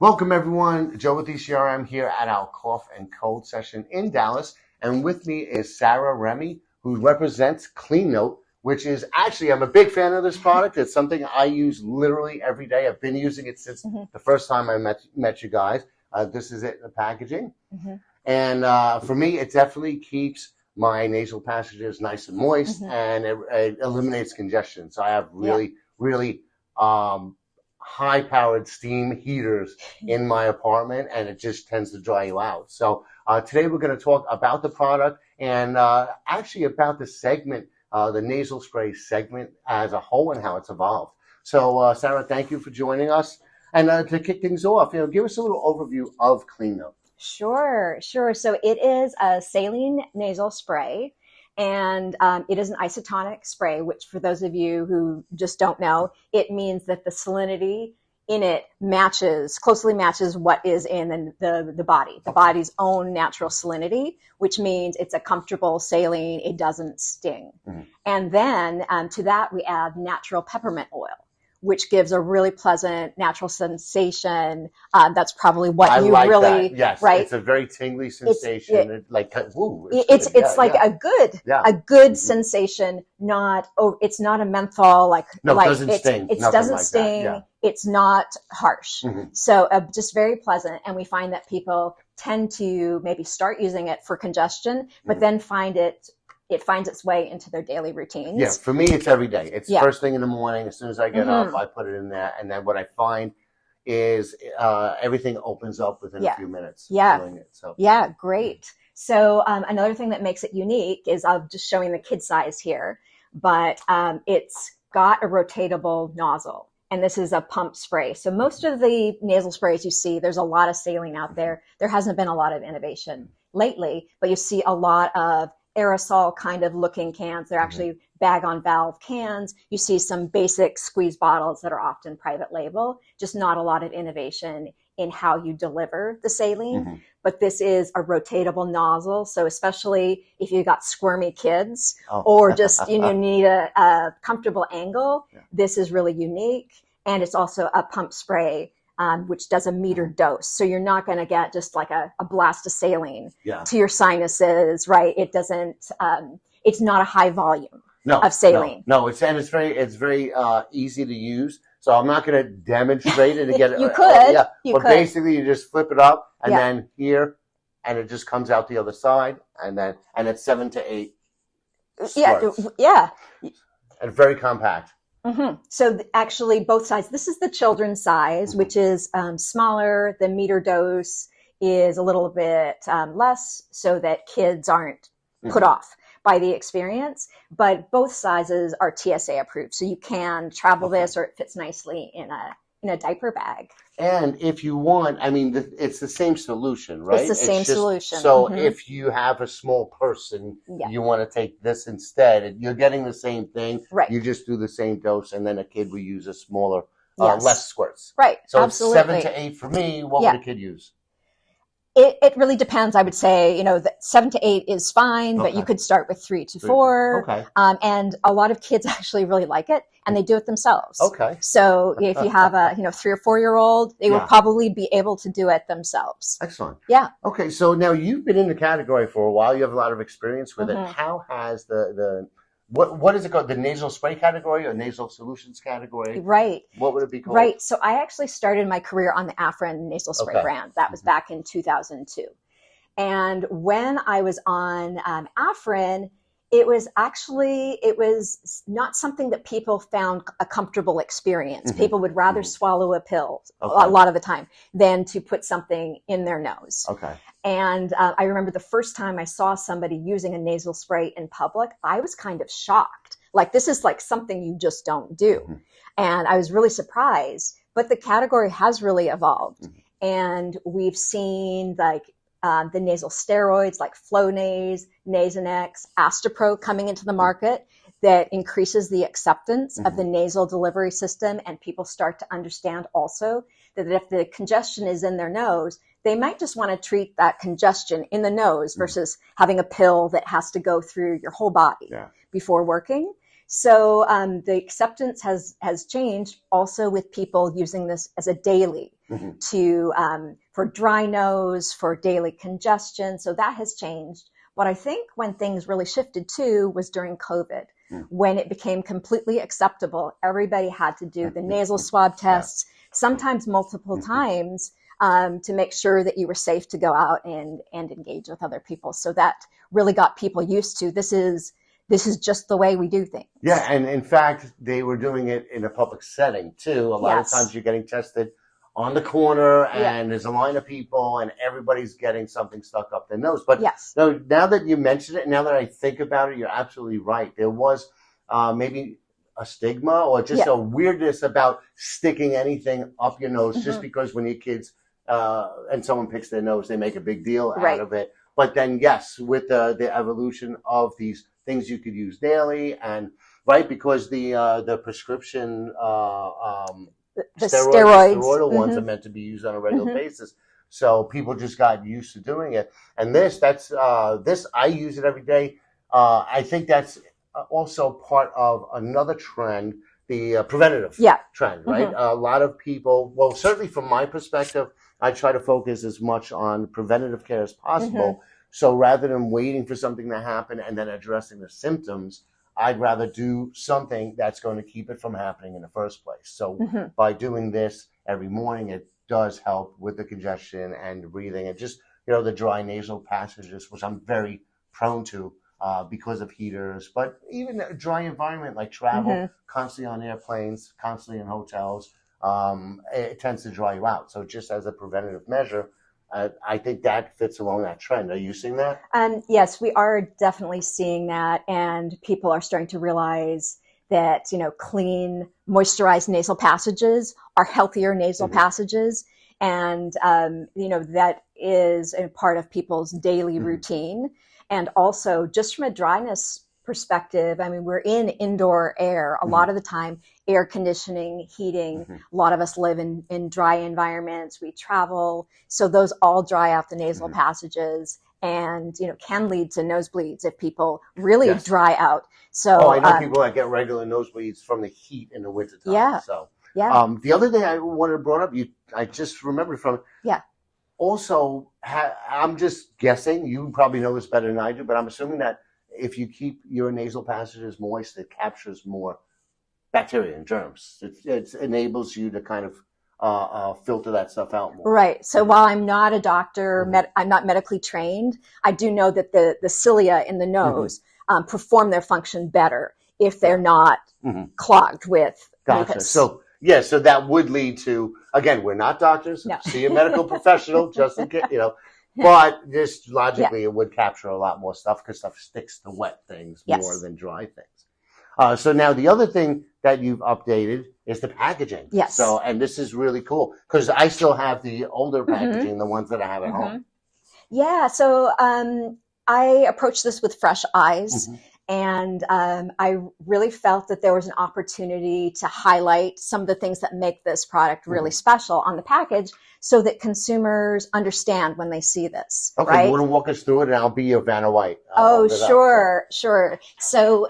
Welcome everyone, Joe with ECRM here at our cough and cold session in Dallas. And with me is Sarah Remy, who represents Cleanote, which is actually, I'm a big fan of this product. It's something I use literally every day. I've been using it since the first time I met you guys. This is it in the packaging. And for me, it definitely keeps my nasal passages nice and moist, and it eliminates congestion. So I have really high-powered steam heaters in my apartment, and it just tends to dry you out. So today we're going to talk about the product and actually about the segment, the nasal spray segment as a whole and how it's evolved. So Sarah, thank you for joining us. And to kick things off, give us a little overview of Cleanote. Sure. So it is a saline nasal spray. And it is an isotonic spray, which for those of you who just don't know, it means that the salinity in it closely matches what is in the body, the body's own natural salinity, which means it's a comfortable saline. It doesn't sting. And then to that, we add natural peppermint oil, which gives a really pleasant natural sensation. That's probably what I you like really, that. Yes, right? It's a very tingly sensation. It's a good sensation. It's not a menthol it doesn't sting. It doesn't sting. Yeah. It's not harsh. So just very pleasant. And we find that people tend to maybe start using it for congestion, but then it finds its way into their daily routines. Yeah, for me, it's every day. It's first thing in the morning. As soon as I get up, I put it in there. And then what I find is everything opens up within a few minutes doing it. So great. So another thing that makes it unique is I'm just showing the kid size here, but it's got a rotatable nozzle. And this is a pump spray. So most of the nasal sprays you see, there's a lot of saline out there. There hasn't been a lot of innovation lately, but you see a lot of aerosol kind of looking cans. They're actually bag on valve cans. You see some basic squeeze bottles that are often private label, just not a lot of innovation in how you deliver the saline. But this is a rotatable nozzle. So especially if you got squirmy kids or just need a comfortable angle, this is really unique. And it's also a pump spray, which does a metered dose. So you're not going to get just like a blast of saline to your sinuses, right? It doesn't, it's not a high volume of saline. No, it's very easy to use. So I'm not going to demonstrate it again. You could. But basically you just flip it up and then here, and it just comes out the other side, and it's 7 to 8 squirts. And very compact. So actually both sides, this is the children's size, which is smaller. The meter dose is a little bit less so that kids aren't put off by the experience, but both sizes are TSA approved. So you can travel this, or it fits nicely in a diaper bag. And if you want, it's the same solution, right? It's the same solution. So if you have a small person, you want to take this instead, you're getting the same thing. Right. You just do the same dose, and then a kid will use a smaller, less squirts. Right. So absolutely. It's 7 to 8 for me. What would a kid use? It really depends. I would say, 7 to 8 is fine, but you could start with 3 to 4. Okay. And a lot of kids actually really like it, and they do it themselves. Okay. So if you have a 3 or 4 year old, they will probably be able to do it themselves. Excellent. Yeah. Okay. So now you've been in the category for a while. You have a lot of experience with it. How has what is it called? The nasal spray category or nasal solutions category? Right. What would it be called? Right. So I actually started my career on the Afrin nasal spray brand. That was back in 2002. And when I was on Afrin, it was not something that people found a comfortable experience. People would rather swallow a pill a lot of the time than to put something in their nose. Okay. And I remember the first time I saw somebody using a nasal spray in public, I was kind of shocked. Like, this is like something you just don't do. And I was really surprised. But the category has really evolved. And we've seen the nasal steroids like Flonase, Nasonex, Astepro coming into the market that increases the acceptance of the nasal delivery system. And people start to understand also that if the congestion is in their nose, they might just want to treat that congestion in the nose versus having a pill that has to go through your whole body before working. So the acceptance has changed also with people using this as a daily. to for dry nose, for daily congestion. So that has changed. But I think when things really shifted too was during COVID, when it became completely acceptable. Everybody had to do the nasal swab tests, sometimes multiple times, to make sure that you were safe to go out and engage with other people. So that really got people used to this is just the way we do things. Yeah, and in fact, they were doing it in a public setting too. A lot of times you're getting tested on the corner and there's a line of people and everybody's getting something stuck up their nose. But so now that you mentioned it, now that I think about it, you're absolutely right. There was maybe a stigma or just a weirdness about sticking anything up your nose just because when your kids and someone picks their nose, they make a big deal out of it. But then, yes, with the evolution of these things you could use daily and because the prescription the steroids. Steroidal ones are meant to be used on a regular basis. So people just got used to doing it. And this I use it every day. I think that's also part of another trend, the preventative trend, right? A lot of people, well, certainly from my perspective, I try to focus as much on preventative care as possible. So rather than waiting for something to happen and then addressing the symptoms, I'd rather do something that's going to keep it from happening in the first place. So by doing this every morning, it does help with the congestion and breathing and just, the dry nasal passages, which I'm very prone to because of heaters, but even a dry environment like travel, constantly on airplanes, constantly in hotels, it tends to dry you out. So just as a preventative measure, I think that fits along that trend. Are you seeing that? Yes, we are definitely seeing that. And people are starting to realize that, clean, moisturized nasal passages are healthier nasal passages. And, that is a part of people's daily routine. And also just from a dryness perspective, I mean, we're in indoor air a lot of the time, air conditioning, heating. A lot of us live in dry environments. We travel. So those all dry out the nasal passages and, can lead to nosebleeds if people really dry out. So I know people that get regular nosebleeds from the heat in the wintertime. So the other thing I wanted to bring up, I just remembered from also, I'm just guessing, you probably know this better than I do, but I'm assuming that if you keep your nasal passages moist, it captures more bacteria and germs. It enables you to kind of filter that stuff out more. Right. So while I'm not a doctor, I'm not medically trained, I do know that the cilia in the nose perform their function better if they're not clogged with mucus. So that would lead to, again, we're not doctors. No. See a medical professional just in case, but just logically it would capture a lot more stuff because stuff sticks to wet things more than dry things. So now the other thing that you've updated is the packaging. Yes. So, and this is really cool because I still have the older packaging, the ones that I have at home. Yeah. So I approached this with fresh eyes. And I really felt that there was an opportunity to highlight some of the things that make this product really special on the package so that consumers understand when they see this. Okay, right? You want to walk us through it and I'll be your Vanna White. Sure. So,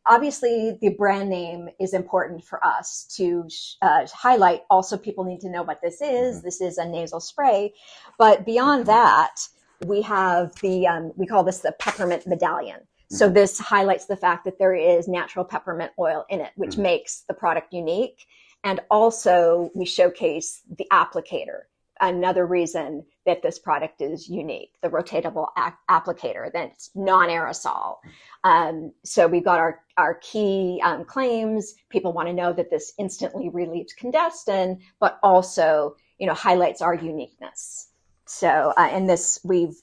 obviously the brand name is important for us to highlight. Also, people need to know what this is. This is a nasal spray. But beyond that, we have we call this the Peppermint Medallion. So this highlights the fact that there is natural peppermint oil in it, which makes the product unique. And also we showcase the applicator, another reason that this product is unique, the rotatable applicator, that's non-aerosol. So we've got our key claims. People want to know that this instantly relieves congestion, but also, highlights our uniqueness. So, and this, we've,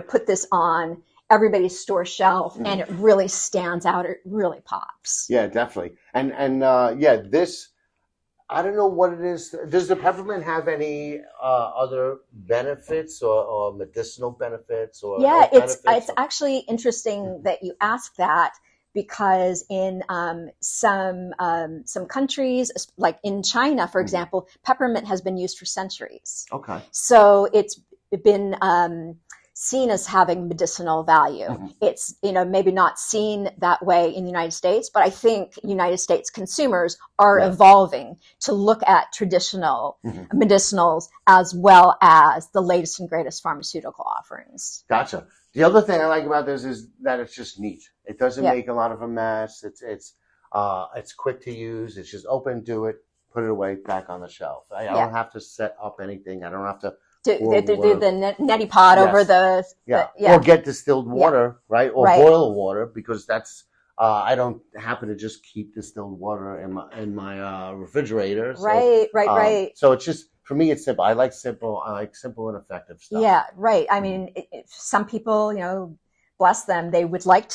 put this on everybody's store shelf and it really stands out. It really pops. Yeah, definitely. And this, I don't know what it is. Does the peppermint have any other benefits or medicinal benefits or it's actually interesting that you ask that because in some countries, like in China, for example, peppermint has been used for centuries. Okay. So it's been seen as having medicinal value. Mm-hmm. It's, maybe not seen that way in the United States, but I think United States consumers are evolving to look at traditional medicinals as well as the latest and greatest pharmaceutical offerings. Gotcha. The other thing I like about this is that it's just neat. It doesn't make a lot of a mess. It's quick to use. It's just open, do it, put it away, back on the shelf. I don't have to set up anything. I don't have to do the neti pot over the or get distilled water, right? Or boil water, because that's I don't happen to just keep distilled water in my refrigerator. So, right. So it's just, for me, it's simple. I like simple and effective stuff. Yeah, right. I mean, some people, bless them, they like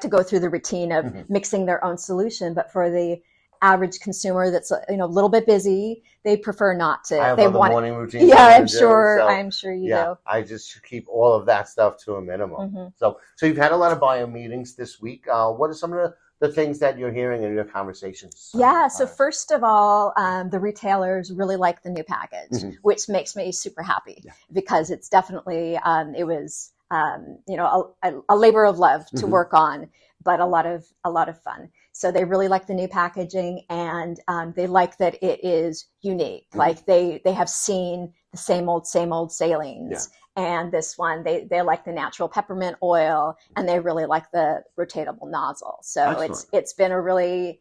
to go through the routine of mixing their own solution, but for the average consumer that's a little bit busy, they prefer not to. I have other morning routines. Yeah, I'm sure you do. I just keep all of that stuff to a minimum. So you've had a lot of bio meetings this week. What are some of the things that you're hearing in your conversations? Yeah, so first of all, the retailers really like the new package, which makes me super happy because it's definitely it was a labor of love to work on, but a lot of fun. So they really like the new packaging, and they like that it is unique. Like they have seen the same old salines. And this one, they like the natural peppermint oil, and they really like the rotatable nozzle. So excellent. It's been a really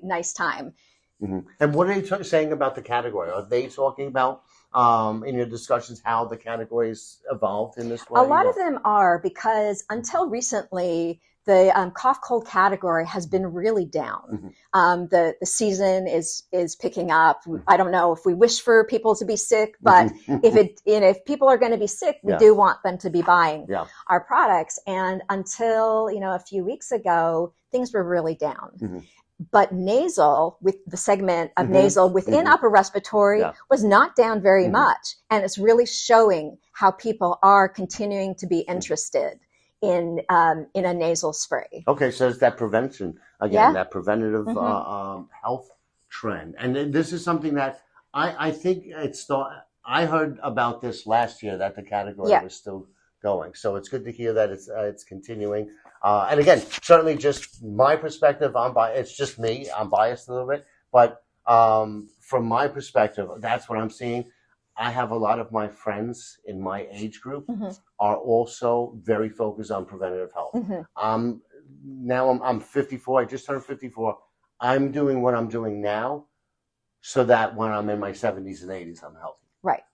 nice time. And what are they saying about the category? Are they talking about in your discussions how the categories evolved in this way? A lot of them are, because until recently, the cough cold category has been really down. The season is picking up. I don't know if we wish for people to be sick, but if people are going to be sick, we do want them to be buying our products. And until a few weeks ago, things were really down. But nasal, with the segment of nasal within upper respiratory, was not down very much, and it's really showing how people are continuing to be interested in a nasal spray. Okay, so it's that prevention again, that preventative health trend, and this is something that I think I heard about this last year, that the category was still going. So it's good to hear that it's continuing. And again, certainly just my perspective. It's just me. I'm biased a little bit, but from my perspective, that's what I'm seeing. I have a lot of my friends in my age group are also very focused on preventative health. Now I'm 54. I just turned 54. I'm doing what I'm doing now so that when I'm in my 70s and 80s, I'm healthy.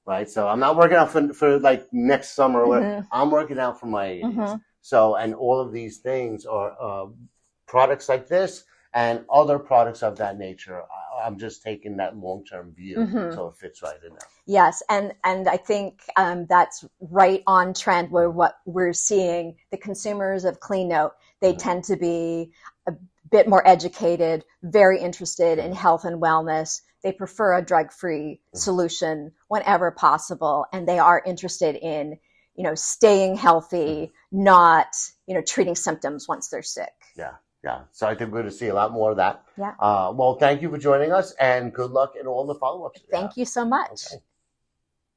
Right. So I'm not working out for like next summer. Or I'm working out for my 80s. So, and all of these things are products like this and other products of that nature. I'm just taking that long-term view, so it fits right in there. Yes, and I think that's right on trend where what we're seeing, the consumers of Cleanote, they tend to be a bit more educated, very interested in health and wellness. They prefer a drug-free solution whenever possible, and they are interested in staying healthy, not, treating symptoms once they're sick. Yeah. So I think we're going to see a lot more of that. Yeah. Well, thank you for joining us, and good luck in all the follow-ups. Thank you so much. Okay.